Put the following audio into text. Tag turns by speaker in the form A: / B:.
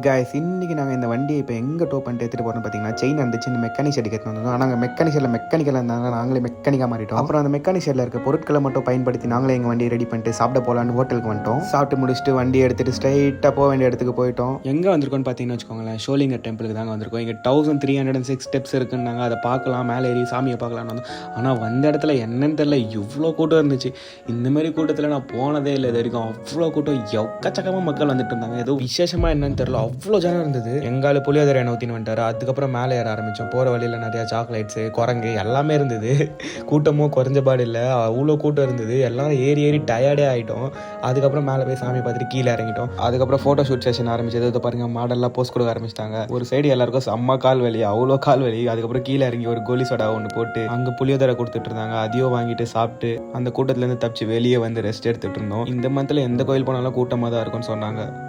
A: Guys, இன்னைக்கு நாங்கள் இந்த வண்டியை இப்போ எங்கே டோ பண்ணிட்டு எடுத்துகிட்டு போகிறோம்னு பார்த்தீங்கன்னா, செயின் இருந்துச்சு. இந்த மெக்கானிக் ஷெட் எடுத்து வந்தோம். ஆனால் நாங்கள் மெக்கானிக்கல் இருந்தாங்க, நாங்களே மெக்கானிக்காக மாறிட்டோம். அப்புறம் அந்த மெக்கானிக் ஷெட்டில் இருக்க பொருட்களை மட்டும் பயன்படுத்தி நாங்களே எங்கள் வண்டியை ரெடி பண்ணிட்டு சாப்பிட போகலான்னு ஹோட்டலுக்கு வந்துட்டோம். சாப்பிட்டு முடிச்சுட்டு வண்டியை எடுத்துகிட்டு ஸ்ட்ரைட்டாக போக வேண்டிய இடத்துக்கு போயிட்டோம். எங்கே வந்திருக்கோன்னு பார்த்தீங்கன்னு வச்சுக்கோங்களேன், ஷோலிங்கர் டெம்பிளுக்கு தாங்க வந்திருக்கோம். இங்கே 1306 ஸ்டெப்ஸ் இருக்குன்னாங்க. அதை பார்க்கலாம், மேலே ஏறி சாமியை பார்க்கலான்னு வந்தோம். ஆனால் வந்த இடத்துல என்னன்னு தெரியல, இவ்வளோ கூட்டம் இருந்துச்சு. இந்தமாரி கூட்டத்தில் நான் போனதே இல்லை இது வரைக்கும். அவ்வளோ கூட்டம், எக்கச்சக்கமாக மக்கள் வந்துட்டு இருந்தாங்க. ஏதோ விசேஷமாக என்னன்னு தெரியல, அவ்வளோ ஜனம் இருந்தது. எங்கால புளியோதரை ஊற்றின்னு வந்துட்டாரு. அதுக்கப்புறம் மேலே ஏற ஆரம்பித்தோம். போகிற வழியில் நிறையா சாக்லேட்ஸு, குரங்கு எல்லாமே இருந்தது. கூட்டமும் குறைஞ்சபாடு இல்லை, அவ்வளோ கூட்டம் இருந்தது. எல்லாரும் ஏறி டயர்டே ஆகிட்டோம். அதுக்கப்புறம் மேலே போய் சாமி பார்த்துட்டு கீழே இறங்கிட்டோம். அதுக்கப்புறம் ஃபோட்டோ ஷூட் செஷன் ஆரம்பிச்சது. இதை பாருங்க, மாடல்லாம் போஸ்ட் கொடுக்க ஆரம்பிச்சிட்டாங்க. ஒரு சைடு எல்லாருக்கும் செம்ம கால் வலி, அவ்வளோ கால் வலி. அதுக்கப்புறம் கீழே இறங்கி ஒரு கோலி சோடா ஒன்று போட்டு அங்கே புளியோதரை கொடுத்துட்டு இருந்தாங்க. அதையும் வாங்கிட்டு சாப்பிட்டு அந்த கூட்டத்துலேருந்து தப்பிச்சு வெளியே வந்து ரெஸ்ட் எடுத்துட்டு இருந்தோம். இந்த மந்த்தில் எந்த கோயில் போனாலும் கூட்டமாக தான் இருக்கும்னு சொன்னாங்க.